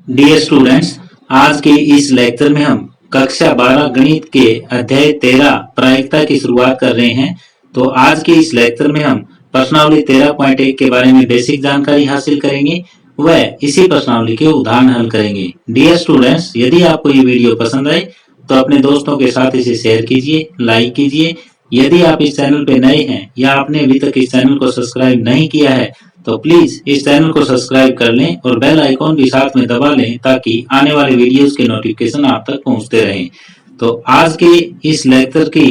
Dear students, आज के इस लेक्चर में हम कक्षा 12 गणित के अध्याय 13 प्रायिकता की शुरुआत कर रहे हैं। तो आज के इस लेक्चर में हम प्रश्नावली 13.1 के बारे में बेसिक जानकारी हासिल करेंगे व इसी प्रश्नावली के उदाहरण हल करेंगे। डियर स्टूडेंट्स, यदि आपको ये वीडियो पसंद आए तो अपने दोस्तों के साथ इसे शेयर कीजिए, लाइक कीजिए। यदि आप इस चैनल पे नए हैं या आपने अभी तक इस चैनल को सब्सक्राइब नहीं किया है तो प्लीज इस चैनल को सब्सक्राइब कर लें और बेल आइकॉन भी साथ में दबा लें ताकि आने वाले वीडियोस के नोटिफिकेशन आप तक पहुंचते रहें। तो आज के इस लेक्चर की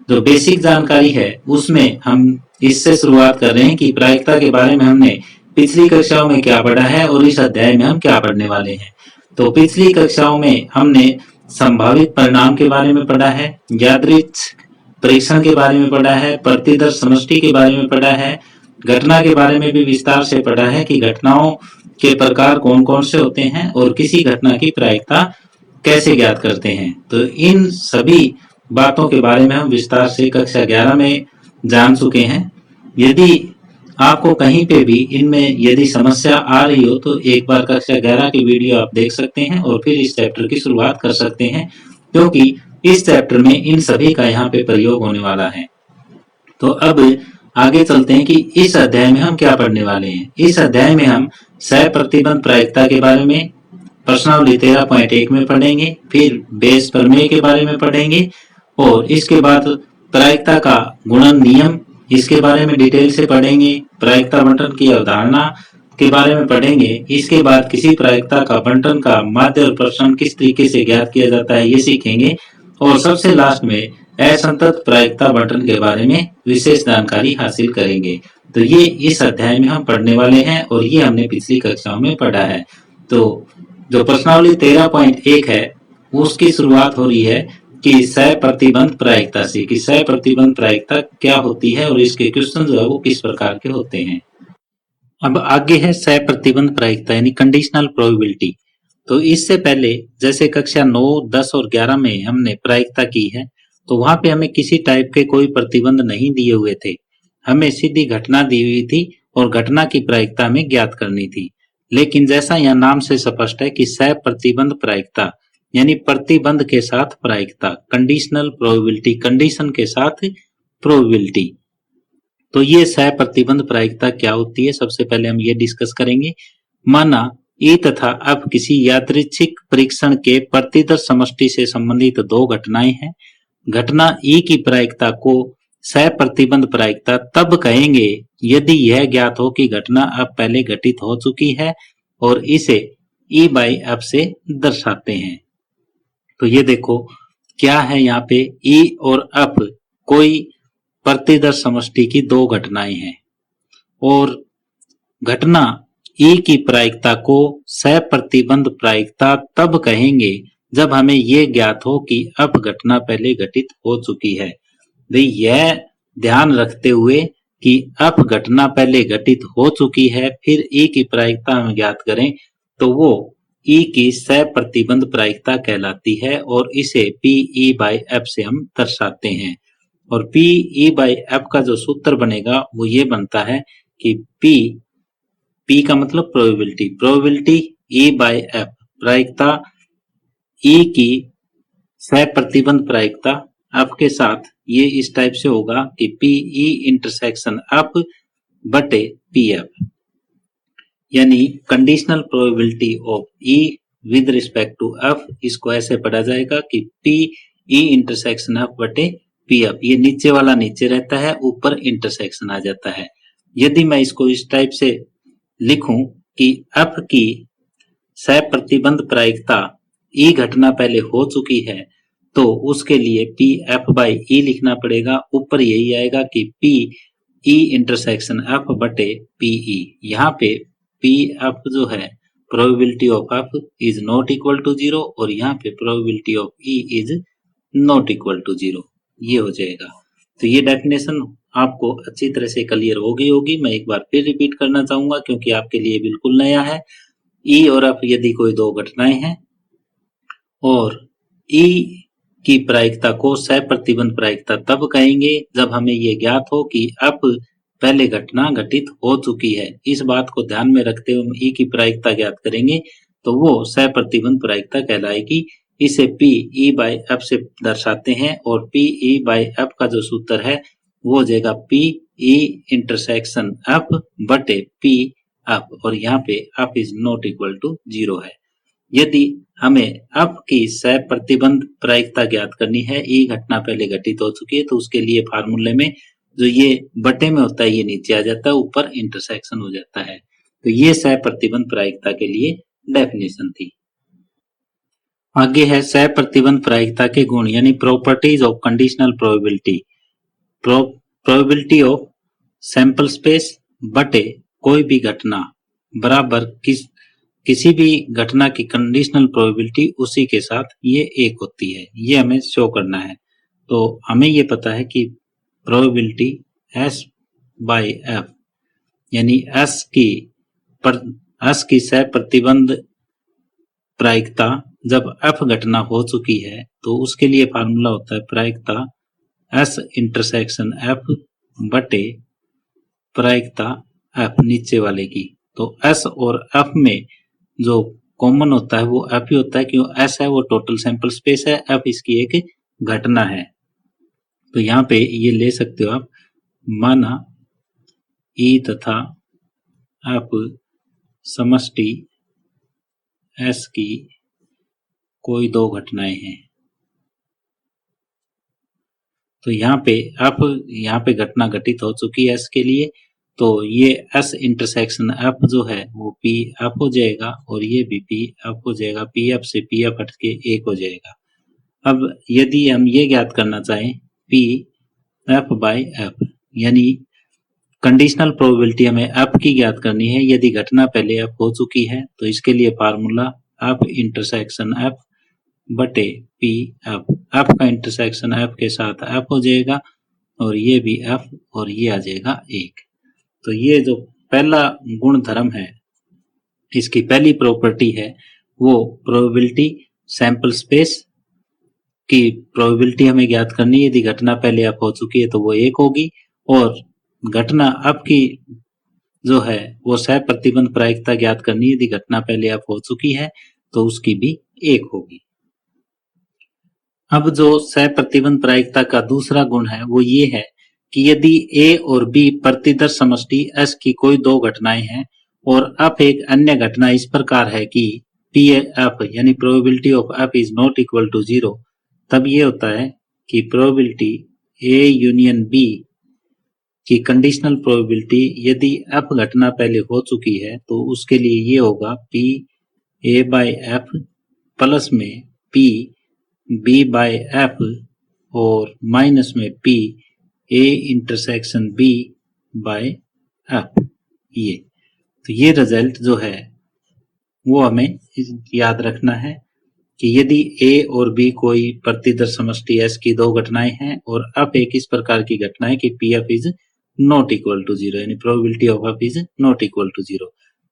जो बेसिक जानकारी है उसमें हम इससे शुरुआत कर रहे हैं कि प्रायिकता के बारे में हमने पिछली कक्षाओं में क्या पढ़ा है और इस अध्याय में हम क्या पढ़ने वाले हैं। तो पिछली कक्षाओं में हमने संभावित परिणाम के बारे में पढ़ा है, यादृच्छिक परीक्षण के बारे में पढ़ा है, प्रतिदर्श समष्टि के बारे में पढ़ा है, घटना के बारे में भी विस्तार से पढ़ा है कि घटनाओं के प्रकार कौन कौन से होते हैं और किसी घटना की प्रायिकता कैसे ज्ञात करते हैं। तो इन सभी बातों के बारे में हम विस्तार से कक्षा 11 में जान चुके हैं। यदि आपको कहीं पे भी इनमें यदि समस्या आ रही हो तो एक बार कक्षा 11 की वीडियो आप देख सकते हैं और फिर इस चैप्टर की शुरुआत कर सकते हैं, क्योंकि इस चैप्टर में इन सभी का यहाँ पे प्रयोग होने वाला है। तो अब आगे चलते हैं कि इस अध्याय में हम क्या पढ़ने वाले हैं। इस अध्याय में हम सहप्रतिबंध प्रायिकता के बारे में प्रश्नावली 13.1 में पढ़ेंगे, फिर बेस प्रमेय के बारे में पढ़ेंगे और इसके बाद प्रायिकता का गुणन नियम इसके बारे में डिटेल से पढ़ेंगे, प्रायिकता बंटन की अवधारणा के बारे में पढ़ेंगे। इसके बाद किसी प्रायिकता का बंटन का माध्य और प्रसरण किस तरीके से ज्ञात किया जाता है ये सीखेंगे और सबसे लास्ट में असंतत प्रायिकता बंटन के बारे में विशेष जानकारी हासिल करेंगे। तो ये इस अध्याय में हम पढ़ने वाले हैं और ये हमने पिछली कक्षाओं में पढ़ा है। तो जो प्रश्नावली 13.1 है उसकी शुरुआत हो रही है कि सहप्रतिबंध प्रायिकता से, कि सहप्रतिबंध प्रायिकता क्या होती है और इसके क्वेश्चन जो है वो किस प्रकार के होते हैं। अब आगे है सहप्रतिबंध प्रायिकता यानी कंडीशनल प्रोबेबिलिटी। तो इससे पहले जैसे कक्षा 9, 10 और 11 में हमने प्रायिकता की है तो वहां पे हमें किसी टाइप के कोई प्रतिबंध नहीं दिए हुए थे, हमें सीधी घटना दी हुई थी और घटना की प्रायिकता हमें ज्ञात करनी थी। लेकिन जैसा यह नाम से स्पष्ट है कि सहप्रतिबंध प्रायिकता यानी प्रतिबंध के साथ प्रायिकता, कंडीशनल प्रोबेबिलिटी, कंडीशन के साथ प्रोबेबिलिटी। तो ये सहप्रतिबंध प्रायिकता क्या होती है सबसे पहले हम ये डिस्कस करेंगे। माना ई तथा अब किसी यादृच्छिक परीक्षण के प्रतिदर्श समष्टि से संबंधित दो घटनाएं हैं। घटना ई की प्रायिकता को सहप्रतिबंध प्रायिकता तब कहेंगे यदि यह ज्ञात हो कि घटना अब पहले घटित हो चुकी है और इसे ई बाई एफ से दर्शाते हैं। तो ये देखो क्या है यहाँ पे, ई और एफ कोई प्रतिदर्श समष्टि की दो घटनाएं हैं और घटना ई की प्रायिकता को सहप्रतिबंध प्रायिकता तब कहेंगे जब हमें यह ज्ञात हो कि अब घटना पहले घटित हो चुकी है। यह ध्यान रखते हुए कि अब घटना पहले घटित हो चुकी है फिर ई की प्रायिकता हम ज्ञात करें तो वो ई की सहप्रतिबंध प्रायिकता कहलाती है और इसे पी ई बाई एफ से हम दर्शाते हैं। और पी ई बाई एफ का जो सूत्र बनेगा वो ये बनता है कि पी का मतलब probability, probability E by F, प्रायिकता ई की सहप्रतिबंध प्रायिकता एफ के साथ ये इस टाइप से होगा कि पी ई इंटरसेक्शन एफ बटे पी एफ, यानी conditional probability of E with respect to F. इसको ऐसे पढ़ा जाएगा कि पी ई इंटरसेक्शन एफ बटे पी एफ। ये नीचे वाला नीचे रहता है, ऊपर इंटरसेक्शन आ जाता है। यदि मैं इसको इस टाइप से लिखूं कि एफ की सहप्रतिबंध प्रायिकता ई घटना पहले हो चुकी है तो उसके लिए पी एफ बाई ई लिखना पड़ेगा। ऊपर यही आएगा कि पी ई इंटरसेक्शन एफ बटे पी ई। यहाँ पे पी एफ जो है probability of F is not equal to 0 और यहाँ पे probability of E is not equal to 0, ये हो जाएगा। तो ये डेफिनेशन आपको अच्छी तरह से क्लियर हो गई होगी। मैं एक बार फिर रिपीट करना चाहूंगा क्योंकि आपके लिए बिल्कुल नया है। ई और एफ यदि कोई दो घटनाएं हैं और ई की प्रायिकता को सहप्रतिबंध प्रायिकता तब कहेंगे जब हमें ये ज्ञात हो कि अब पहले घटना घटित हो चुकी है। इस बात को ध्यान में रखते हुए हम ई की प्रायिकता ज्ञात करेंगे तो वो सहप्रतिबंध प्रायिकता कहलाएगी। इसे पी ई बाई एफ से दर्शाते हैं और पी ई बाई एफ का जो सूत्र है वो हो जाएगा पी ई इंटरसेक्शन एफ बटे पी एफ, और यहाँ पे F is not equal to 0 है। यदि हमें एफ की सहप्रतिबंध प्रायिकता ज्ञात करनी है, ई घटना पहले घटित हो चुकी है, तो उसके लिए फार्मूले में जो ये बटे में होता है ये नीचे आ जाता है, ऊपर इंटरसेक्शन हो जाता है। तो ये सहप्रतिबंध प्रायिकता के लिए डेफिनेशन थी। आगे है सहप्रतिबंध प्रायिकता के गुण यानी properties of conditional probability. Probability of sample space बटे कोई भी घटना बराबर किसी भी घटना की कंडीशनल प्रोबेबिलिटी उसी के साथ ये एक होती है, ये हमें शो करना है। तो हमें ये पता है कि प्रोबेबिलिटी S बाई एफ यानी S की सहप्रतिबंध प्रायिकता जब F घटना हो चुकी है तो उसके लिए फार्मूला होता है प्रायिकता S इंटरसेक्शन F बटे प्रायिकता F नीचे वाले की। तो S और F में जो कॉमन होता है वो F ही होता है, क्योंकि S है वो टोटल सैंपल स्पेस है, F इसकी एक घटना है। तो यहाँ पे ये ले सकते हो आप, माना E तथा F समष्टि S की कोई दो घटनाएं हैं। तो यहाँ पे घटना घटित हो चुकी है S के लिए, तो ये S इंटरसेक्शन F जो है वो P F हो जाएगा और ये भी P F हो जाएगा, P F से P F हट के एक हो जाएगा। अब यदि हम ये ज्ञात करना चाहें P F बाई F यानी कंडीशनल प्रोबेबिलिटी हमें F की ज्ञात करनी है यदि घटना पहले F हो चुकी है, तो इसके लिए फार्मूला F इंटरसेक्शन F बटे P F का इंटरसेक्शन F के साथ F हो जाएगा और ये भी F और ये आ जाएगा 1। तो ये जो पहला गुण धर्म है, इसकी पहली प्रॉपर्टी है वो प्रोबेबिलिटी सैंपल स्पेस की प्रोबेबिलिटी हमें ज्ञात करनी है। यदि घटना पहले F हो चुकी है तो वो 1 होगी, और घटना F की जो है वो सहप्रतिबंध प्रायिकता ज्ञात करनी है। यदि घटना पहले F हो चुकी है तो उसकी भी 1 होगी। अब जो सहप्रतिबंध प्रायिकता का दूसरा गुण है वो ये है कि यदि A और B प्रतिदर्श समष्टि S की कोई दो घटनाएं हैं और F एक अन्य घटना इस प्रकार है कि PF यानी probability of F is not equal to 0, तब ये होता है कि प्रोबेबिलिटी A यूनियन B की कंडीशनल प्रोबेबिलिटी यदि F घटना पहले हो चुकी है तो उसके लिए ये होगा P A by F plus में P B बाई F और माइनस में P A intersection B by F। ये रिजल्ट जो है वो हमें याद रखना है कि यदि A और B कोई प्रतिदर्श समष्टि S की दो घटनाएं हैं और F एक इस प्रकार की घटना है कि PF is not equal to 0 यानी probability of F is not equal to 0।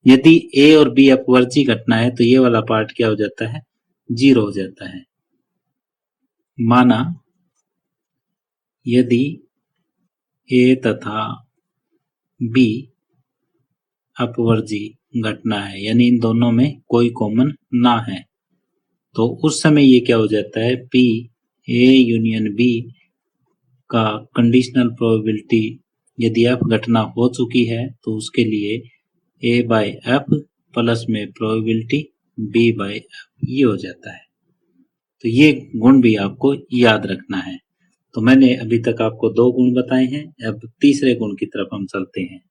यदि A और B अपवर्ती घटना है तो ये वाला पार्ट क्या हो जाता है, 0 हो जाता है। माना यदि A तथा B अपवर्ती घटना है यानी इन दोनों में कोई कॉमन ना है, तो उस समय ये क्या हो जाता है, P A यूनियन B का कंडीशनल प्रोबेबिलिटी यदि F घटना हो चुकी है तो उसके लिए A बाई F प्लस में प्रोबेबिलिटी B बाई F ये हो जाता है। तो ये गुण भी आपको याद रखना है। तो मैंने अभी तक आपको दो गुण बताए हैं, अब तीसरे गुण की तरफ हम चलते हैं।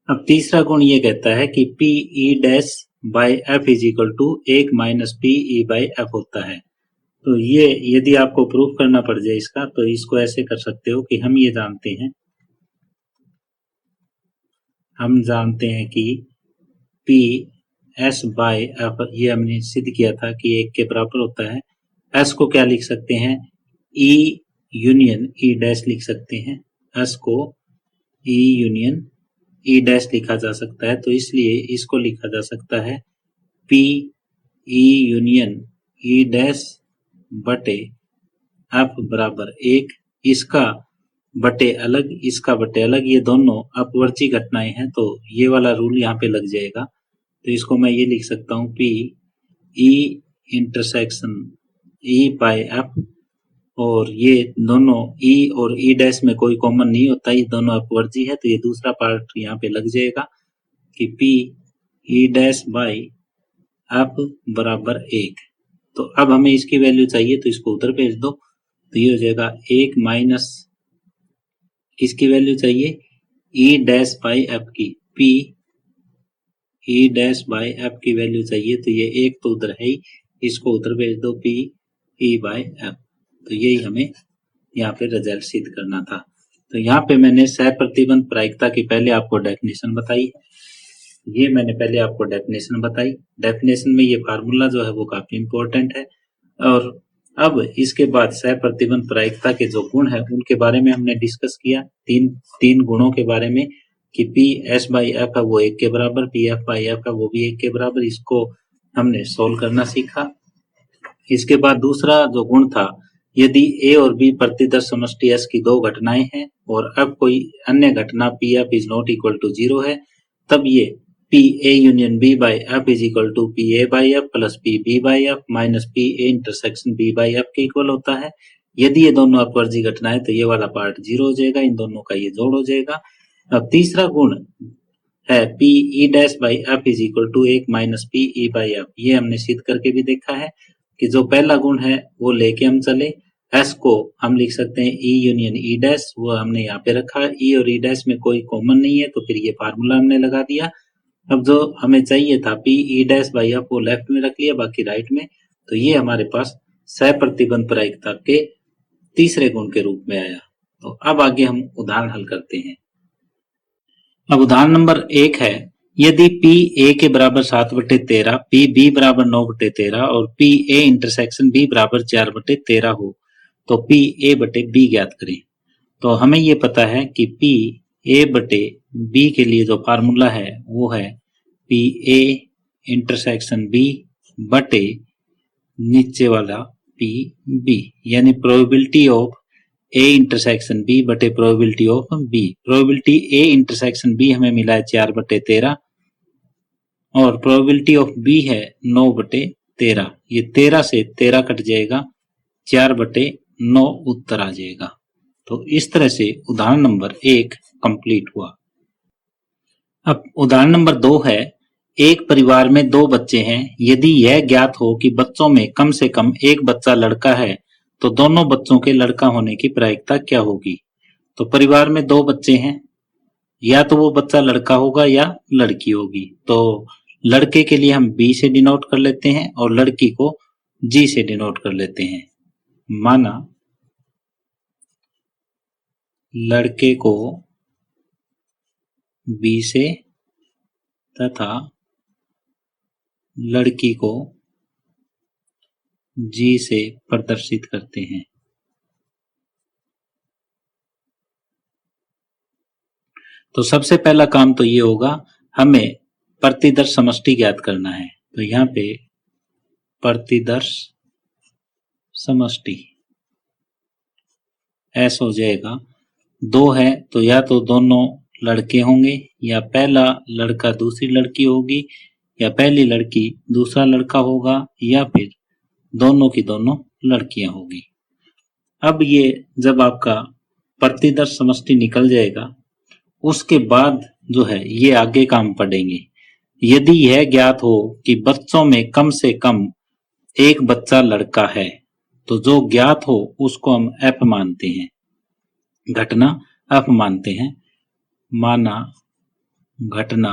अब तीसरा गुण ये कहता है कि P E dash by F is equal to 1 minus P E by F होता है। तो ये यदि आपको प्रूफ करना पड़ जाए इसका, तो इसको ऐसे कर सकते हो कि हम ये जानते हैं कि पी एस बाई एफ, ये हमने सिद्ध किया था कि 1 के बराबर होता है। एस को क्या लिख सकते हैं, ई यूनियन ई डैश लिख सकते हैं, एस को ई यूनियन ई डैश लिखा जा सकता है, तो इसलिए इसको लिखा जा सकता है पी ई यूनियन ई डैश बटे एफ बराबर 1। इसका बटे अलग, इसका बटे अलग, ये दोनों अपवर्ती घटनाएं हैं तो ये वाला रूल यहाँ पे लग जाएगा तो इसको मैं ये लिख सकता हूँ P E intersection E bye F, और ये दोनों ई और ई डैश में कोई कॉमन नहीं होता, ये दोनों अपवर्जी है, तो ये दूसरा पार्ट यहाँ पे लग जाएगा कि P E dash by F बराबर 1। तो अब हमें इसकी वैल्यू चाहिए, तो इसको उधर भेज दो, तो ये हो जाएगा 1 माइनस इसकी वैल्यू चाहिए ई डैश बाई एफ की, P E dash by F की वैल्यू चाहिए, तो ये 1 तो उधर है ही, इसको उधर भेज दो पी ई बाई एफ। तो यही हमें यहाँ पे रिजल्ट सिद्ध करना था। तो यहाँ पे मैंने सहप्रतिबंध प्रायिकता की पहले आपको डेफिनेशन बताई, ये मैंने पहले आपको डेफिनेशन बताई। डेफिनेशन में ये फार्मूला जो है वो काफी इंपॉर्टेंट है। और अब इसके बाद सहप्रतिबंध प्रायिकता के जो गुण है उनके बारे में हमने डिस्कस किया, तीन गुणों के बारे में कि पी एस बाई एफ है वो 1 के बराबर, पी एफ बाई एफ है वो भी 1 के बराबर, इसको हमने सोल्व करना सीखा। इसके बाद दूसरा जो गुण था, यदि ए और बी प्रतिदर्श समष्टि एस की दो घटनाएं हैं और अब कोई अन्य घटना P F is not equal to 0 है, तब ये P A union B by F is equal to P A by F plus P B by F minus P A intersection B by F के equal होता है। यदि ये दोनों अपवर्जी घटनाएं, तो ये वाला पार्ट 0 हो जाएगा, इन दोनों का ये जोड़ हो जाएगा। अब तीसरा गुण है P E dash by F is equal to 1 minus P E by F, ये हमने सिद्ध करके भी देखा है कि जो पहला गुण है वो लेके हम चले, एस को हम लिख सकते हैं ई यूनियन ई डैश, वो हमने यहाँ पे रखा, ई और ई डैश में कोई कॉमन नहीं है, तो फिर ये फार्मूला हमने लगा दिया। अब जो हमें चाहिए था P E dash by F वो लेफ्ट में रख लिया, बाकी राइट में, तो ये हमारे पास सहप्रतिबंध प्रायिकता के तीसरे गुण के रूप में आया। तो अब आगे हम उदाहरण हल करते हैं। अब उदाहरण नंबर 1 है, यदि पी ए के बराबर 7/13, पी बी बराबर 9/13 और पी ए इंटरसेक्शन बी बराबर 4/13 हो, तो पी ए बटे बी ज्ञात करें। तो हमें ये पता है कि पी ए बटे बी के लिए जो फार्मूला है वो है पी ए इंटरसेक्शन बी बटे नीचे वाला पी बी, यानी probability of A intersection B बटे probability of B. Probability A intersection B हमें मिला है 4/13 और प्रोबेबिलिटी ऑफ बी है 9/13। ये 13 से 13 कट जाएगा, 4/9 उत्तर आ जाएगा। तो इस तरह से उदाहरण नंबर 1 कंप्लीट हुआ। अब उदाहरण नंबर 2 है, एक परिवार में 2 बच्चे हैं, यदि यह ज्ञात हो कि बच्चों में कम से कम एक बच्चा लड़का है, तो दोनों बच्चों के लड़का होने की प्रायिकता क्या होगी। तो परिवार में 2 बच्चे हैं, या तो वो बच्चा लड़का होगा या लड़की होगी। तो लड़के के लिए हम बी से डिनोट कर लेते हैं और लड़की को जी से डिनोट कर लेते हैं। माना लड़के को बी से तथा लड़की को जी से प्रदर्शित करते हैं। तो सबसे पहला काम तो ये होगा, हमें प्रतिदर्श समष्टि ज्ञात करना है। तो यहाँ पे प्रतिदर्श समष्टि ऐसा हो जाएगा, 2 है तो या तो दोनों लड़के होंगे, या पहला लड़का दूसरी लड़की होगी, या पहली लड़की दूसरा लड़का होगा, या फिर दोनों की दोनों लड़कियां होगी। अब ये जब आपका प्रतिदर्श समष्टि निकल जाएगा, उसके बाद जो है ये आगे काम पड़ेंगे। यदि यह ज्ञात हो कि बच्चों में कम से कम एक बच्चा लड़का है, तो जो ज्ञात हो उसको हम एफ मानते हैं, घटना एफ मानते हैं। माना घटना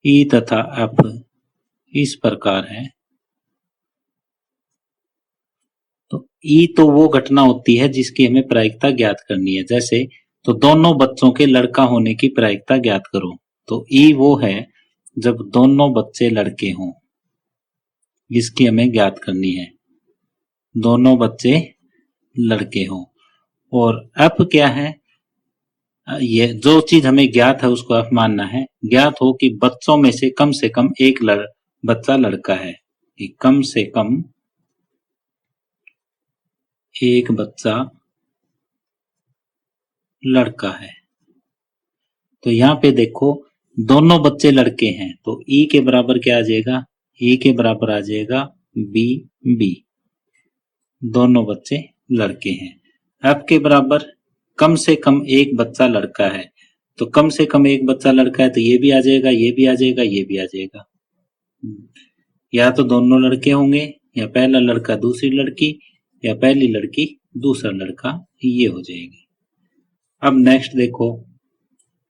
ई तथा एफ इस प्रकार है। तो ई तो वो घटना होती है जिसकी हमें प्रायिकता ज्ञात करनी है, जैसे तो दोनों बच्चों के लड़का होने की प्रायिकता ज्ञात करो। तो ई वो है जब दोनों बच्चे लड़के हों, इसकी हमें ज्ञात करनी है, दोनों बच्चे लड़के हों। और एफ क्या है, ये जो चीज हमें ज्ञात है उसको एफ मानना है। ज्ञात हो कि बच्चों में से कम एक बच्चा लड़का है, कि कम से कम एक बच्चा लड़का है। तो यहाँ पे देखो दोनों बच्चे लड़के हैं तो ई के बराबर क्या आ जाएगा, ई के बराबर आ जाएगा बी बी, दोनों बच्चे लड़के हैं। एफ के बराबर कम से कम एक बच्चा लड़का है, तो कम से कम एक बच्चा लड़का है तो ये भी आ जाएगा, ये भी आ जाएगा, ये भी आ जाएगा। या तो दोनों लड़के होंगे, या पहला लड़का दूसरी लड़की, या पहली लड़की दूसरा लड़का, ये हो जाएगी। अब नेक्स्ट देखो,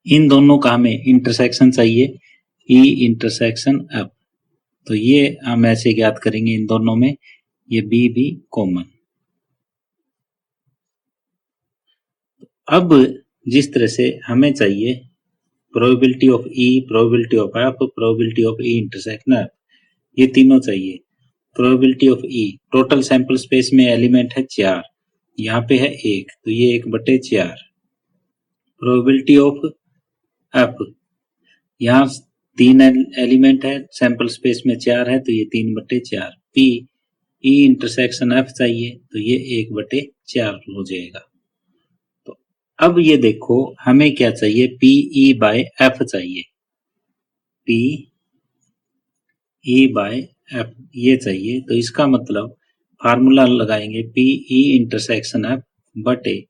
इन दोनों का हमें इंटरसेक्शन चाहिए, ई इंटरसेक्शन एफ, तो ये हम ऐसे ज्ञात करेंगे इन दोनों में, ये बी भी कॉमन। अब जिस तरह से हमें चाहिए probability of E, probability of F, probability of E intersection F, ये तीनों चाहिए। Probability of E, total sample space में एलिमेंट है 4, यहाँ पे है 1, तो ये 1/4। प्रोबेबिलिटी ऑफ एफ, यहाँ 3 एलिमेंट है, सैंपल स्पेस में 4 है, तो ये 3/4। पी ई इंटरसेक्शन एफ चाहिए, तो ये 1/4 हो जाएगा। तो अब ये देखो हमें क्या चाहिए, पी ई बाय एफ चाहिए, पी ई बाय एफ ये चाहिए। तो इसका मतलब फार्मूला लगाएंगे, पी ई इंटरसेक्शन एफ बटे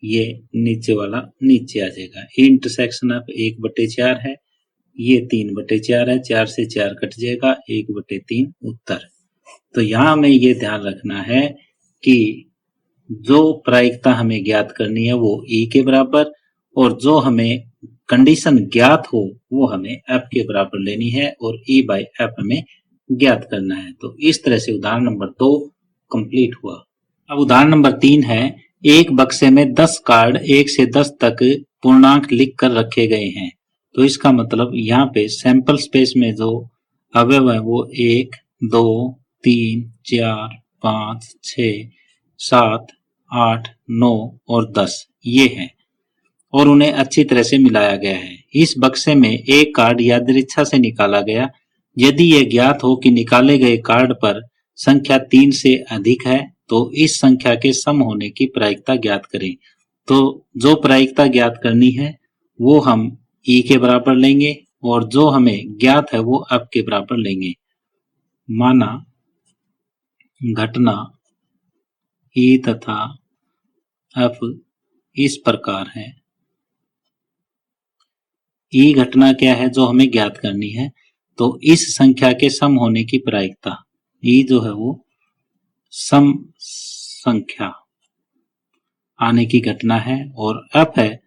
ये नीचे वाला नीचे आ जाएगा, ई इंटरसेक्शन एफ 1/4 है, ये 3/4 है, 4 से 4 कट जाएगा, 1/3 उत्तर। तो यहाँ हमें ये ध्यान रखना है कि जो प्रायिकता हमें ज्ञात करनी है वो ई के बराबर, और जो हमें कंडीशन ज्ञात हो वो हमें एफ के बराबर लेनी है, और ई बाय एफ हमें ज्ञात करना है। तो इस तरह से उदाहरण नंबर 2 कंप्लीट हुआ। अब उदाहरण नंबर 3 है, एक बक्से में 10 कार्ड 1 से 10 तक पूर्णांक लिख कर रखे गए हैं। तो इसका मतलब यहाँ पे सैंपल स्पेस में जो अवयव है वो 1, 2, 3, 4, 5, 6, 7, 8, 9 और 10 ये हैं, और उन्हें अच्छी तरह से मिलाया गया है। इस बक्से में एक कार्ड यादृच्छा से निकाला गया। यदि यह ज्ञात हो कि निकाले गए कार्ड पर संख्या 3 से अधिक है तो इस संख्या के सम होने की प्रायिकता ज्ञात करें। तो जो प्रायिकता ज्ञात करनी है वो हम ई के बराबर लेंगे, और जो हमें ज्ञात है वो एफ के बराबर लेंगे। माना घटना ई तथा एफ इस प्रकार है। ई घटना क्या है जो हमें ज्ञात करनी है, तो इस संख्या के सम होने की प्रायिकता, ई जो है वो सम संख्या आने की घटना है, और एफ है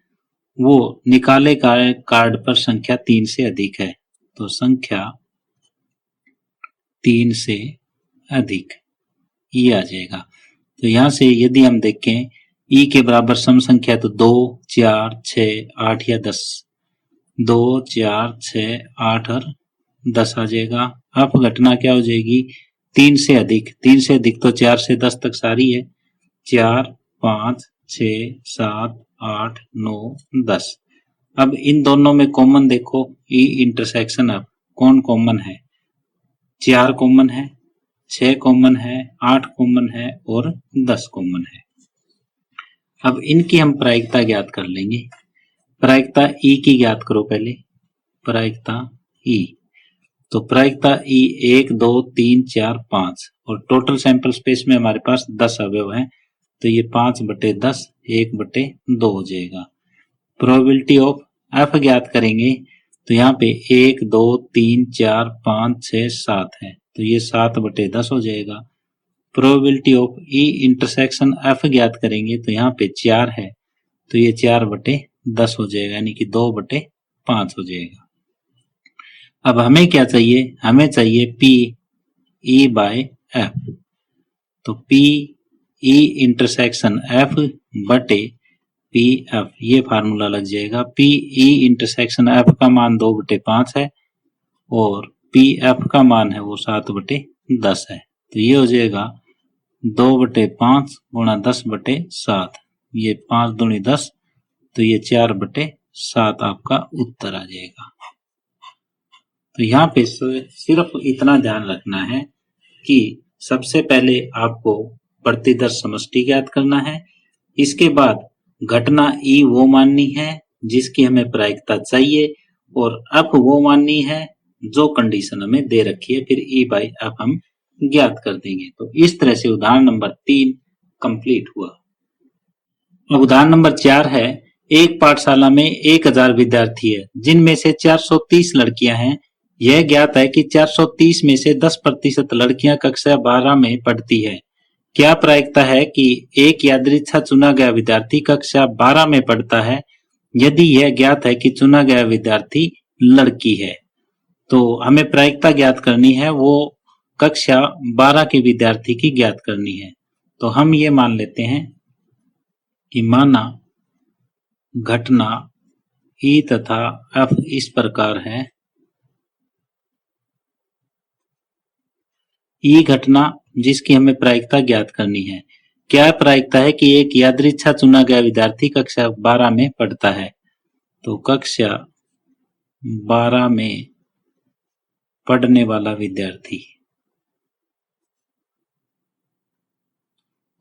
वो निकाले कार्ड पर संख्या 3 से अधिक है, तो संख्या 3 से अधिक ये आ जाएगा। तो यहां से यदि हम देखें ई के बराबर सम संख्या तो 2, 4, 6, 8 या 10, 2, 4, 6, 8 और 10 आ जाएगा। अब घटना क्या हो जाएगी, 3 से अधिक, 3 से अधिक तो 4 से 10 तक सारी है, 4, 5, 6, 7, 8, 9, 10। अब इन दोनों में कॉमन देखो, ई इंटरसेक्शन अब कौन कॉमन है, 4 कॉमन है, 6 कॉमन है, 8 कॉमन है और 10 कॉमन है। अब इनकी हम प्रायिकता ज्ञात कर लेंगे। प्रायिकता ई की ज्ञात करो पहले, प्रायिकता ई। तो प्रायिकता ई 1, 2, 3, 4, 5, और टोटल सैंपल स्पेस में हमारे पास 10 अवयव हैं, तो ये 5/10 1/2 हो जाएगा। प्रोबेबिलिटी ऑफ एफ ज्ञात करेंगे, तो यहाँ पे 1, 2, 3, 4, 5, 6, 7 है, तो ये 7/10 हो जाएगा। Probability of E intersection F ज्ञात करेंगे, तो यहाँ पे 4 है, तो ये 4/10 हो जाएगा, यानी कि 2/5 हो जाएगा। अब हमें क्या चाहिए, हमें चाहिए पी ई बाय एफ। तो पी ई इंटरसेक्शन एफ बटे पी एफ, ये फार्मूला लग जाएगा। पी ई इंटरसेक्शन एफ का मान 2/5 है, और पी एफ का मान है वो 7/10 है, तो ये हो जाएगा 2/5 गुणा 10/7, ये 5 दूनी 10, तो ये 4/7 आपका उत्तर आ जाएगा। तो यहाँ पे सिर्फ इतना ध्यान रखना है कि सबसे पहले आपको प्रतिदर्श समष्टि ज्ञात करना है, इसके बाद घटना ई वो माननी है जिसकी हमें प्रायिकता चाहिए, और एफ वो माननी है जो कंडीशन हमें दे रखी है, फिर ई बाई एफ हम ज्ञात कर देंगे। तो इस तरह से उदाहरण नंबर 3 कंप्लीट हुआ। अब उदाहरण नंबर 4 है, एक पाठशाला में 1000 विद्यार्थी है जिनमें से 430 लड़कियां हैं। यह ज्ञात है कि 430 में से 10% लड़कियां कक्षा 12 में पढ़ती है। क्या प्रायिकता है कि एक यादृच्छा चुना गया विद्यार्थी कक्षा 12 में पढ़ता है यदि यह ज्ञात है कि चुना गया विद्यार्थी लड़की है। तो हमें प्रायिकता ज्ञात करनी है, वो कक्षा 12 के विद्यार्थी की ज्ञात करनी है। तो हम ये मान लेते हैं कि माना घटना ई तथा एफ इस प्रकार है। ई घटना जिसकी हमें प्रायिकता ज्ञात करनी है। क्या प्रायिकता है कि एक यादृच्छा चुना गया विद्यार्थी कक्षा 12 में पढ़ता है। तो कक्षा 12 में पढ़ने वाला विद्यार्थी,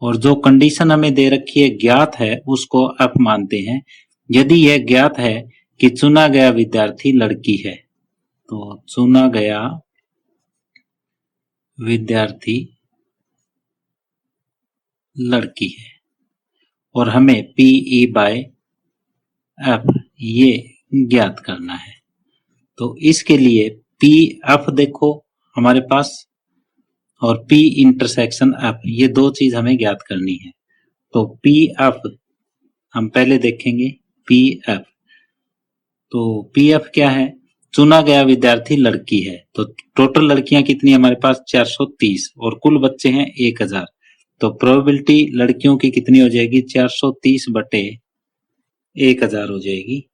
और जो कंडीशन हमें दे रखी है ज्ञात है उसको एफ मानते हैं। यदि यह ज्ञात है कि चुना गया विद्यार्थी लड़की है, तो चुना गया विद्यार्थी लड़की है और हमें पी ई बाय एफ ये ज्ञात करना है। तो इसके लिए पी एफ देखो हमारे पास और पी इंटरसेक्शन एफ, ये दो चीज हमें ज्ञात करनी है। तो पी एफ हम पहले देखेंगे। पी एफ, तो पी एफ क्या है, चुना गया विद्यार्थी लड़की है। तो टोटल लड़कियां कितनी हमारे पास 430 और कुल बच्चे हैं 1000। तो प्रोबेबिलिटी लड़कियों की कितनी हो जाएगी 430 बटे 1000 हो जाएगी।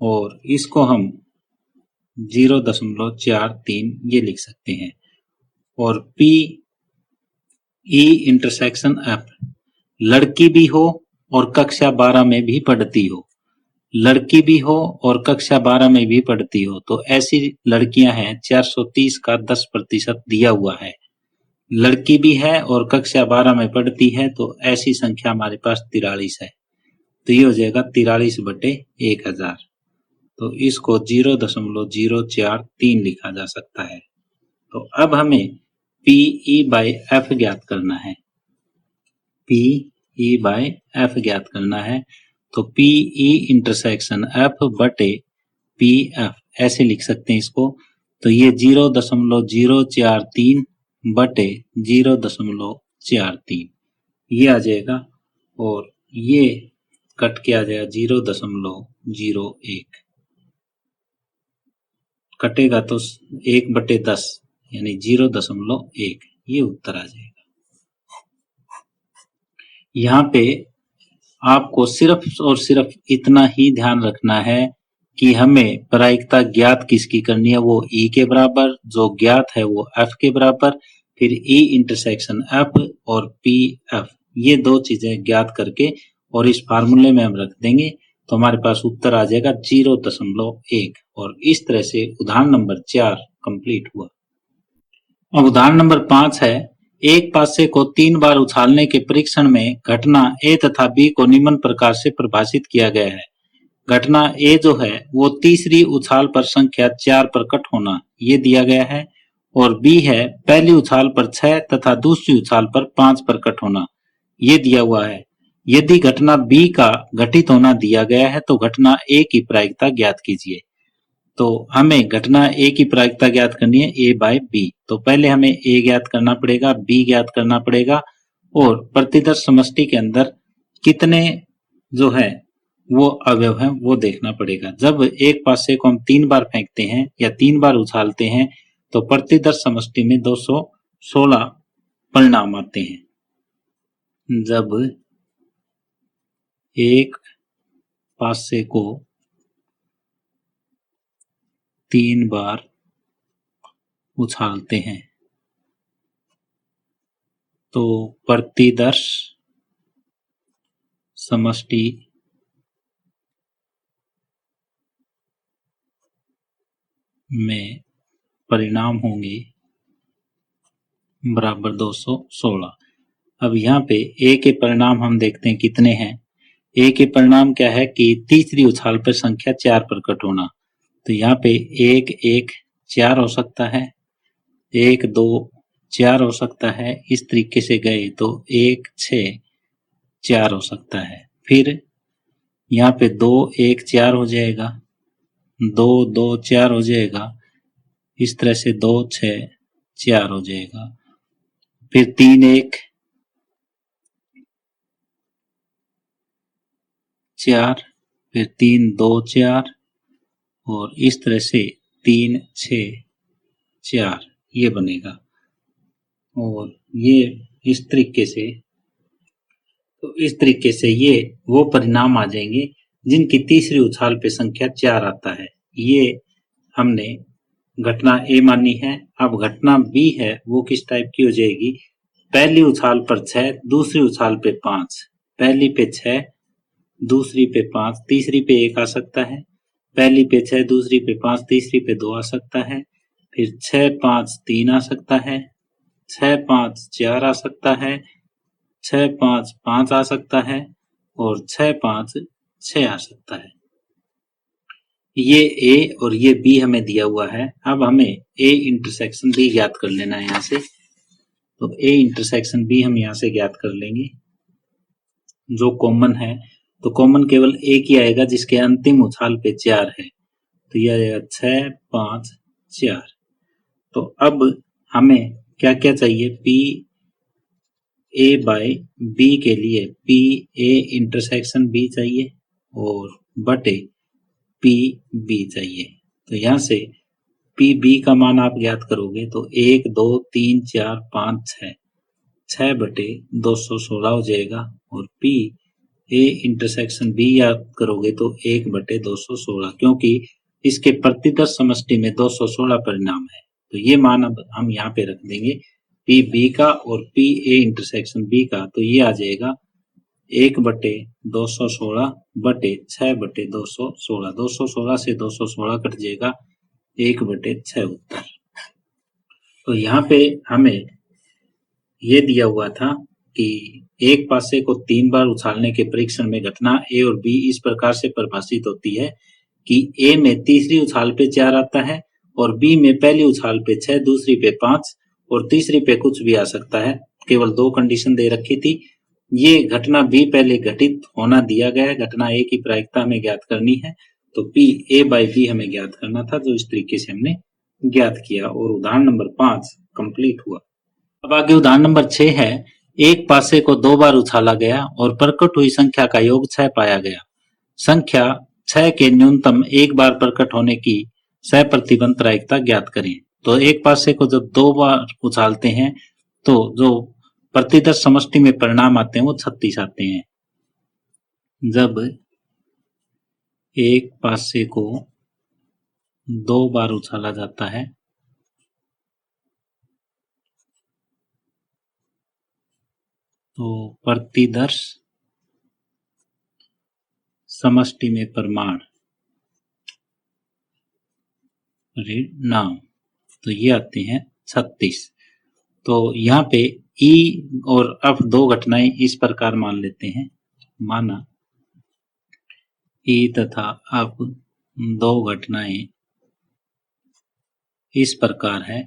और इसको हम 0.43 ये लिख सकते हैं। और पी ई इंटरसेक्शन एफ, लड़की भी हो और कक्षा 12 में भी पढ़ती हो, लड़की भी हो और कक्षा 12 में भी पढ़ती हो, तो ऐसी लड़कियां हैं 430 का 10% दिया हुआ है। लड़की भी है और कक्षा 12 में पढ़ती है, तो ऐसी संख्या हमारे पास 43 है। तो ये हो जाएगा 43 बटे 1000। तो इसको 0.043 लिखा जा सकता है। तो अब हमें पी ई बाई एफ ज्ञात करना है। पी ई बाई एफ ज्ञात करना है। तो पी ई इंटरसेक्शन एफ बटे पी एफ ऐसे लिख सकते हैं इसको। तो ये 0.043 बटे 0.43 ये आ जाएगा और ये कट के आ जाएगा 0.01 कटेगा तो 1/10 यानी 0.1 ये उत्तर आ जाएगा। यहाँ पे आपको सिर्फ और सिर्फ इतना ही ध्यान रखना है कि हमें प्रायिकता ज्ञात किसकी करनी है, वो ई के बराबर, जो ज्ञात है वो एफ के बराबर, फिर ई इंटरसेक्शन एफ और पी एफ ये दो चीजें ज्ञात करके और इस फार्मूले में हम रख देंगे तो हमारे पास उत्तर आ जाएगा 0.1। और इस तरह से उदाहरण नंबर 4 कंप्लीट हुआ। अब उदाहरण नंबर 5 है, एक पासे को 3 बार उछालने के परीक्षण में घटना ए तथा बी को निम्न प्रकार से परिभाषित किया गया है। घटना ए जो है वो तीसरी उछाल पर संख्या 4 प्रकट होना ये दिया गया है, और बी है पहली उछाल पर 6 तथा दूसरी उछाल पर 5 प्रकट होना ये दिया हुआ है। यदि घटना बी का घटित होना दिया गया है तो घटना ए की प्रायिकता ज्ञात कीजिए। तो हमें घटना ए की प्रायिकता ज्ञात करनी है ए बाय बी। तो पहले हमें ए ज्ञात करना पड़ेगा, बी ज्ञात करना पड़ेगा और प्रतिदर्श समष्टि के अंदर कितने जो है वो अवयव हैं वो देखना पड़ेगा। जब एक पासे को हम 3 बार फेंकते हैं या 3 बार उछालते हैं तो प्रतिदर्श समष्टि में 216 परिणाम आते हैं। जब एक पासे को 3 बार उछालते हैं तो प्रतिदर्श समष्टि में परिणाम होंगे बराबर 216। अब यहाँ पे ए के परिणाम हम देखते हैं कितने हैं। ए के परिणाम क्या है कि तीसरी उछाल पर संख्या 4 प्रकट होना। तो यहाँ पे 1 1 4 हो सकता है, 1 2 4 हो सकता है, इस तरीके से गए तो 1 6 4 हो सकता है। फिर यहाँ पे 2 1 4 हो जाएगा, 2 2 4 हो जाएगा, इस तरह से 2 6 4 हो जाएगा। फिर 3 1 4, फिर 3 2 4 और इस तरह से 3 6 4 ये बनेगा। और ये इस तरीके से, तो इस तरीके से ये वो परिणाम आ जाएंगे जिनकी तीसरी उछाल पे संख्या 4 आता है। ये हमने घटना ए मानी है। अब घटना बी है वो किस टाइप की हो जाएगी, पहली उछाल पर 6, दूसरी उछाल पे 5, पहली पे 6, दूसरी पे 5, तीसरी पे 1 आ सकता है, पहली पे 6, दूसरी पे 5, तीसरी पे 2 आ सकता है, फिर 6 5 3 आ सकता है, 6 5 4 आ सकता है, 6 5 5 आ सकता है और 6 5 6 आ सकता है। ये ए और ये बी हमें दिया हुआ है। अब हमें ए इंटरसेक्शन बी ज्ञात कर लेना है यहाँ से। तो ए इंटरसेक्शन बी हम यहाँ से ज्ञात कर लेंगे जो कॉमन है। तो कॉमन केवल एक ही आएगा जिसके अंतिम उछाल पे 4 है, तो यह आएगा 6 5 4। तो अब हमें क्या क्या चाहिए, पी ए बाय बी के लिए पी ए इंटरसेक्शन बी चाहिए और बटे पी बी चाहिए। तो यहाँ से पी बी का मान आप ज्ञात करोगे तो 1 2 3 4 5 6, 6 बटे 216 हो जाएगा और पी ए इंटरसेक्शन बी याद करोगे तो 1 बटे 216, क्योंकि इसके प्रतिदर्श समष्टि में 216 परिणाम है। तो ये मान अब हम यहाँ पे रख देंगे पी बी का और पी ए इंटरसेक्शन बी का। तो ये आ जाएगा 1 बटे 216 बटे 6 बटे 216, 216 से 216 कट जाएगा, 1 बटे 6 उत्तर। तो यहाँ पे हमें ये दिया हुआ था कि एक पासे को 3 बार उछालने के परीक्षण में घटना ए और बी इस प्रकार से परिभाषित होती है कि ए में तीसरी उछाल पे 4 आता है और बी में पहली उछाल पे 6, दूसरी पे 5 और तीसरी पे कुछ भी आ सकता है। केवल 2 कंडीशन दे रखी थी। ये घटना बी पहले घटित होना दिया गया है, घटना ए की प्रायिकता हमें ज्ञात करनी है। तो पी ए बाई बी हमें ज्ञात करना था, जो इस तरीके से हमने ज्ञात किया और उदाहरण नंबर 5 कंप्लीट हुआ। अब आगे उदाहरण नंबर 6 है। एक पासे को 2 बार उछाला गया और प्रकट हुई संख्या का योग 6 पाया गया। संख्या 6 के न्यूनतम एक बार प्रकट होने की सहप्रतिबंध प्रायिकता ज्ञात करें। तो एक पासे को जब 2 बार उछालते हैं तो जो प्रतिदर्श समष्टि में परिणाम आते हैं वो 36 आते हैं। जब एक पासे को 2 बार उछाला जाता है तो प्रतिदर्श समष्टि में परिमाण परिणाम तो ये आते हैं 36। तो यहाँ पे ई और एफ 2 घटनाएं इस प्रकार मान लेते हैं। माना ई तथा एफ 2 घटनाएं इस प्रकार है।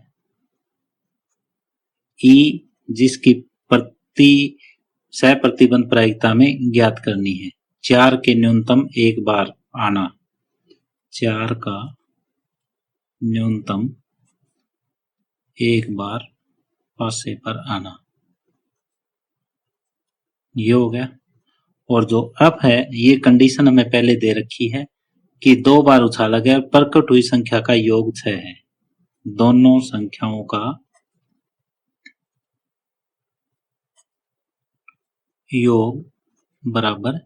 ई जिसकी प्रति सहप्रतिबंध प्रायिकता में ज्ञात करनी है, 4 के न्यूनतम एक बार आना, 4 का न्यूनतम एक बार पासे पर आना, ये हो गया। और जो अप है ये कंडीशन हमें पहले दे रखी है कि 2 बार उछाला गया, प्रकट हुई संख्या का योग 6 है। दोनों संख्याओं का योग बराबर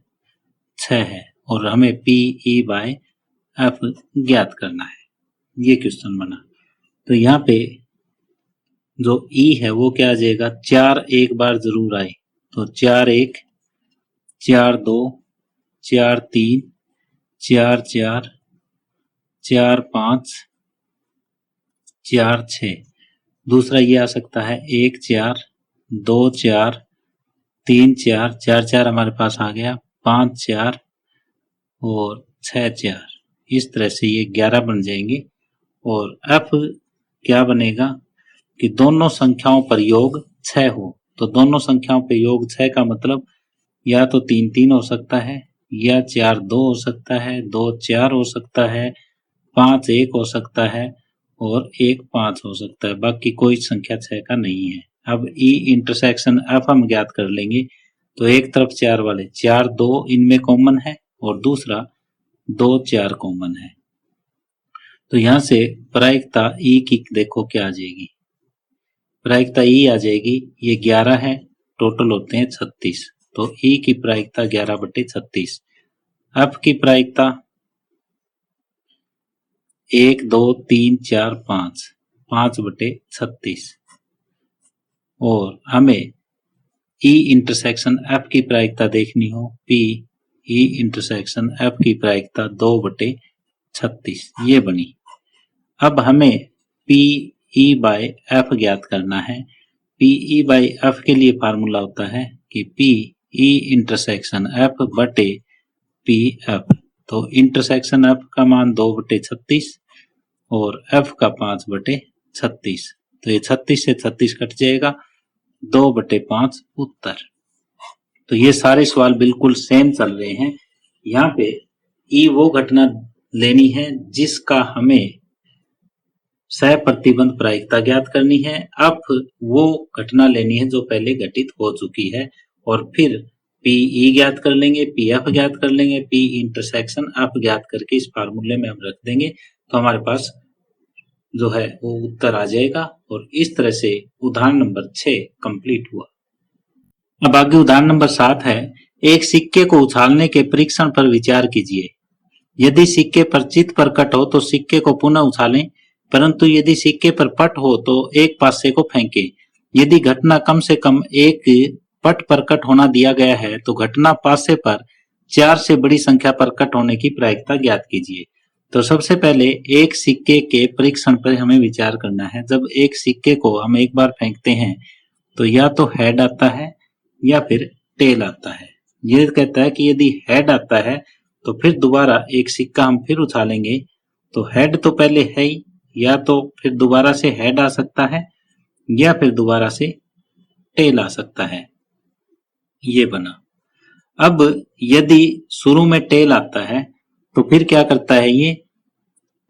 6 है और हमें पी ई बाय एफ ज्ञात करना है। ये क्वेश्चन बना। तो यहाँ पे जो ई है वो क्या आ जाएगा, 4 एक बार जरूर आए। तो 4 1 4 2 4 3 4 4 4 5 4 6। दूसरा ये आ सकता है 1 4 2 4 3 4 4 4 हमारे पास आ गया, 5 4 और 6 4। इस तरह से ये 11 बन जाएंगे। और f क्या बनेगा कि दोनों संख्याओं पर योग 6 हो। तो दोनों संख्याओं पर योग 6 का मतलब या तो 3 3 हो सकता है, या 4 2 हो सकता है, 2 4 हो सकता है, 5 1 हो सकता है और 1 5 हो सकता है। बाकी कोई संख्या 6 का नहीं है। अब ई इंटरसेक्शन एफ हम ज्ञात कर लेंगे। तो एक तरफ 4 वाले 4 2 इनमें कॉमन है और दूसरा 2 4 कॉमन है। तो यहां से प्रायिकता ई की देखो क्या आ जाएगी। प्रायिकता ई आ जाएगी, ये 11 है, टोटल होते हैं 36। तो ई की प्रायिकता 11/36। एफ की प्रायिकता 1 2 3 4 5 5/36। और हमें ई इंटरसेक्शन एफ की प्रायिकता देखनी हो, पी ई इंटरसेक्शन एफ की प्रायिकता 2/36 ये बनी। अब हमें पी ई बाय एफ ज्ञात करना है। पी ई बाय एफ के लिए फार्मूला होता है कि पी ई इंटरसेक्शन एफ बटे पी एफ। तो इंटरसेक्शन एफ का मान 2/36 और एफ का 5/36। तो ये 36 से 36 कट जाएगा, 2/5 उत्तर। तो ये सारे सवाल बिल्कुल सेम चल रहे हैं। यहाँ पे ई वो घटना लेनी है जिसका हमें सह प्रतिबंध प्रायिकता ज्ञात करनी है। अब वो घटना लेनी है जो पहले घटित हो चुकी है और फिर पीई ज्ञात कर लेंगे, पीएफ ज्ञात कर लेंगे, पी इंटरसेक्शन एफ ज्ञात करके इस फार्मूले में हम रख देंगे। तो हमारे पास जो है वो उत्तर आ जाएगा। और इस तरह से उदाहरण नंबर 6 कंप्लीट हुआ। अब आगे उदाहरण नंबर 7 है, एक सिक्के को उछालने के परीक्षण पर विचार कीजिए। यदि सिक्के पर चित प्रकट हो तो सिक्के को पुनः उछालें, परंतु यदि सिक्के पर पट हो तो एक पासे को फेंकें। यदि घटना कम से कम एक पट प्रकट होना दिया गया है तो घटना पासे पर 4 से बड़ी संख्या प्रकट होने की प्रायिकता ज्ञात कीजिए। तो सबसे पहले एक सिक्के के परीक्षण पर हमें विचार करना है। जब एक सिक्के को हम एक बार फेंकते हैं तो या तो हेड आता है या फिर टेल आता है। ये कहता है कि यदि हेड आता है तो फिर दोबारा एक सिक्का हम फिर उछालेंगे तो हेड तो पहले है ही, या तो फिर दोबारा से हेड आ सकता है या फिर दोबारा से टेल आ सकता है। ये बना। अब यदि शुरू में टेल आता है तो फिर क्या करता है ये,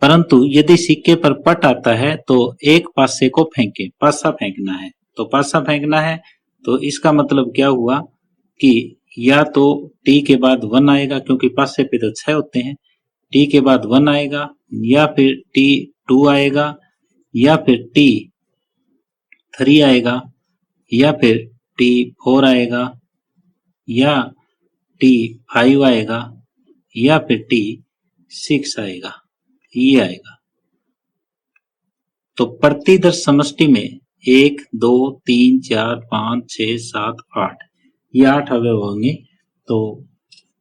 परंतु यदि सिक्के पर पट आता है तो एक पासे को फेंके, पासा फेंकना है। तो पासा फेंकना है तो इसका मतलब क्या हुआ कि या तो टी के बाद 1 आएगा, क्योंकि पासे पे तो 6 होते हैं, टी के बाद 1 आएगा, या फिर टी 2 आएगा, या फिर टी 3 आएगा, या फिर टी 4 आएगा, या टी 5 आएगा, या फिर टी 6 आएगा। ये आएगा। तो प्रतिदर्श समष्टि में 1 2 3 4 5 6 7 8 ये 8 अवयव होंगे। तो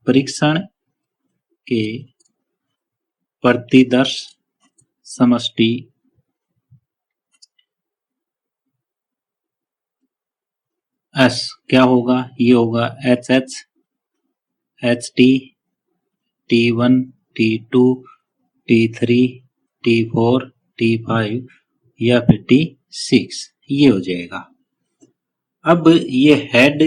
परीक्षण के प्रतिदर्श समष्टि एस क्या होगा, ये होगा H H, H T, T1 T2 T3 T4 T5 या फिर T6 ये हो जाएगा। अब ये हेड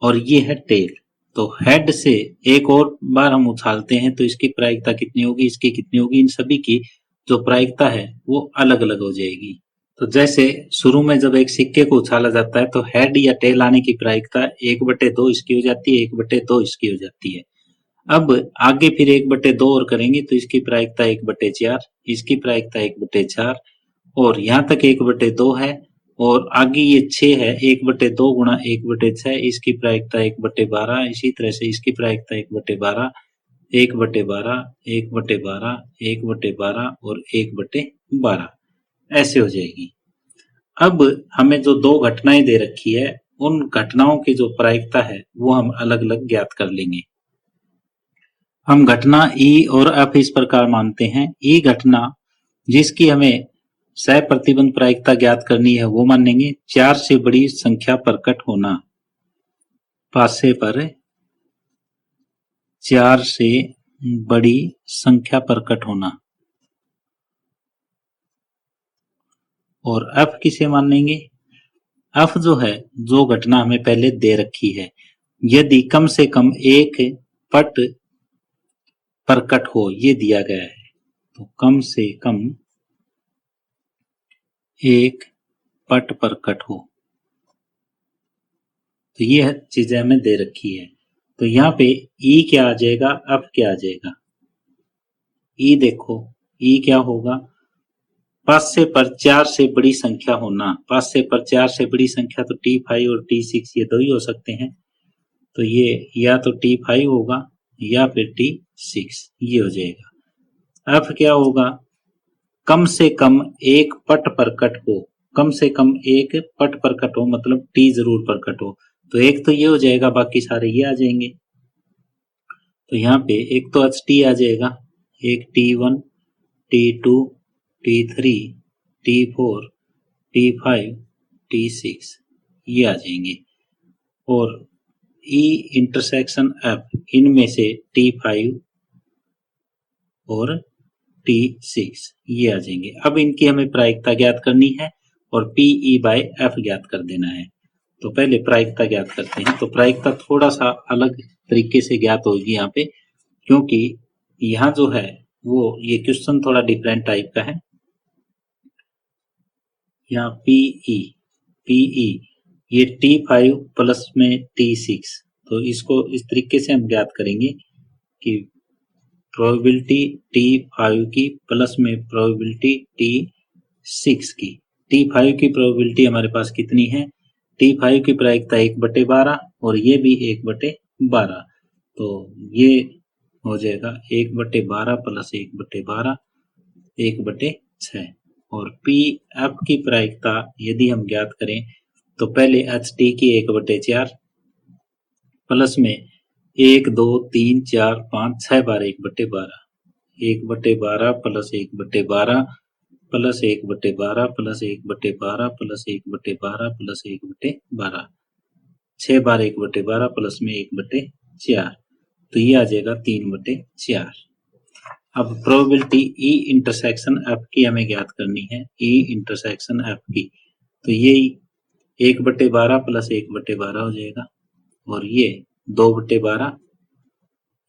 और ये है टेल। तो हेड से एक और बार हम उछालते हैं तो इसकी प्रायिकता कितनी होगी, इसकी कितनी होगी, इन सभी की जो प्रायिकता है वो अलग अलग हो जाएगी। तो जैसे शुरू में जब एक सिक्के को उछाला जाता है तो हेड या टेल आने की प्रायिकता 1/2 इसकी हो जाती है, 1/2 इसकी हो जाती है। अब आगे फिर 1/2 और करेंगे तो इसकी प्रायिकता 1/4, इसकी प्रायिकता 1/4 और यहाँ तक 1/2 है। और आगे ये 6 है, 1/2 गुणा 1/6 इसकी प्रायिकता 1/12। इसी तरह से इसकी प्रायिकता 1/12, 1/12, 1/12, 1/12 और 1/12 ऐसे हो जाएगी। अब हमें जो दो घटनाएं दे रखी है उन घटनाओं की जो प्रायिकता है वो हम अलग अलग ज्ञात कर लेंगे। हम घटना ई और एफ इस प्रकार मानते हैं। ई घटना जिसकी हमें सह प्रतिबंध प्रायिकता ज्ञात करनी है वो मानेंगे 4 से बड़ी संख्या प्रकट होना। पासे पर 4 से बड़ी संख्या प्रकट होना। और एफ किसे मानेंगे? एफ जो है, जो घटना हमें पहले दे रखी है, यदि कम से कम एक पट प्रकट हो, ये दिया गया है, तो कम से कम एक पट प्रकट हो, तो ये चीजें हमें दे रखी है। तो यहाँ पे ई क्या आ जाएगा, एफ क्या आ जाएगा? ई देखो, ई क्या होगा? 5 से पर 4 से बड़ी संख्या होना। 5 से पर 4 से बड़ी संख्या तो T5 और T6 ये दो ही हो सकते हैं। तो ये या तो T5 होगा या फिर T6, ये हो जाएगा। F क्या होगा? कम से कम एक पट प्रकट हो। कम से कम एक पट प्रकट हो मतलब T जरूर प्रकट हो। तो एक तो ये हो जाएगा, बाकी सारे ये आ जाएंगे। तो यहाँ पे एक तो HT आ जाएगा, एक T1, T2, T3, T4, T5, T6 ये आ जाएंगे। और E इंटरसेक्शन F, इनमें से T5 और T6 ये आ जाएंगे। अब इनकी हमें प्रायिकता ज्ञात करनी है और PE/F ज्ञात कर देना है। तो पहले प्रायिकता ज्ञात करते हैं। तो प्रायिकता थोड़ा सा अलग तरीके से ज्ञात होगी यहाँ पे, क्योंकि यहाँ जो है वो ये क्वेश्चन थोड़ा डिफरेंट टाइप का है। यहाँ PE ये T5 प्लस में T6, तो इसको इस तरीके से हम ज्ञात करेंगे कि प्रोबेबिलिटी T5 की प्लस में प्रोबेबिलिटी T6 की। T5 की प्रोबेबिलिटी हमारे पास कितनी है? T5 की प्रायिकता 1/12 और ये भी 1/12, तो ये हो जाएगा 1/12 प्लस 1/12 1/6। और PF की प्रायिकता यदि हम ज्ञात करें तो पहले HT की 1/4 प्लस में 1 2 3 4 5 6 बार 1/12, 1/12 plus 1/12 plus 1/12 plus 1/12 plus 1/12 plus 1/12, 6 बार 1/12 प्लस में 1/4, तो ये आ जाएगा 3/4। अब प्रोबेबिलिटी E इंटरसेक्शन F की हमें ज्ञात करनी है। E इंटरसेक्शन F की, तो ये 1/12 प्लस 1/12 हो जाएगा और ये 2/12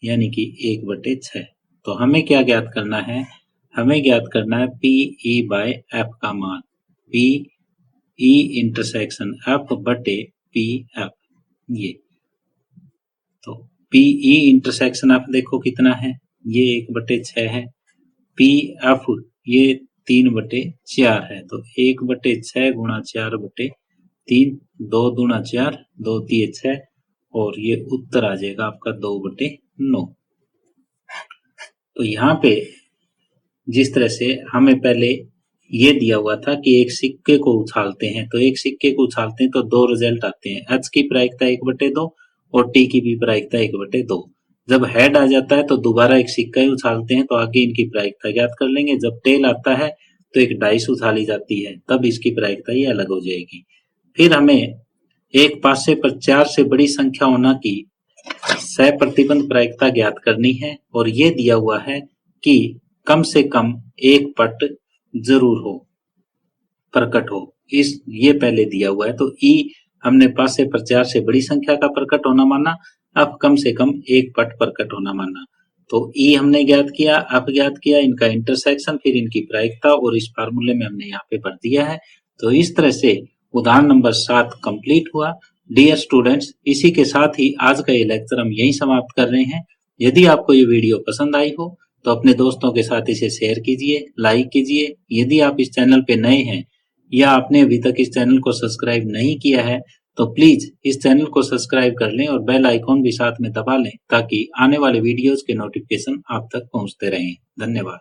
यानी कि 1/6। तो हमें क्या ज्ञात करना है? हमें ज्ञात करना है PE/F का मान, PE इंटरसेक्शन F बटे PF। ये तो PE इंटरसेक्शन F देखो कितना है, ये 1/6 है। PF ये 3/4 है, तो 1/6 गुणा 4/3, 2 दूना 4, 2 तिये 6 और ये उत्तर आ जाएगा आपका 2/9। तो यहाँ पे जिस तरह से हमें पहले ये दिया हुआ था कि एक सिक्के को उछालते हैं, तो एक सिक्के को उछालते हैं तो दो रिजल्ट आते हैं, H की प्रायिकता 1/2 और T की भी प्रायिकता 1/2। जब हेड आ जाता है तो दोबारा एक सिक्का ही उछालते हैं, तो आगे इनकी प्रायिकता ज्ञात कर लेंगे। जब टेल आता है तो एक डाइस उछाली जाती है, तब इसकी प्रायिकता ये अलग हो जाएगी। फिर हमें एक 5 से 4 से बड़ी संख्या होना की सह प्रतिबंध प्रायिकता ज्ञात करनी है और ये दिया हुआ है कि कम से कम एक पट जरूर हो, प्रकट हो, इस ये पहले दिया हुआ है। तो E हमने 5 से 4 से बड़ी संख्या का प्रकट होना माना, अब कम से कम एक पट प्रकट होना माना। तो E हमने ज्ञात किया, अब ज्ञात किया इनका इंटरसेक्शन, फिर इनकी प्रायिकता और इस फार्मूले में हमने यहाँ पे भर दिया है। तो इस तरह से उदाहरण नंबर 7 कंप्लीट हुआ। डियर स्टूडेंट्स, इसी के साथ ही आज का ये लेक्चर हम यहीं समाप्त कर रहे हैं। यदि आपको ये वीडियो पसंद आई हो तो अपने दोस्तों के साथ इसे शेयर कीजिए, लाइक कीजिए। यदि आप इस चैनल पे नए हैं या आपने अभी तक इस चैनल को सब्सक्राइब नहीं किया है तो प्लीज इस चैनल को सब्सक्राइब कर लें और बेल आइकॉन भी साथ में दबा लें ताकि आने वाले वीडियोस के नोटिफिकेशन आप तक पहुंचते रहें। धन्यवाद।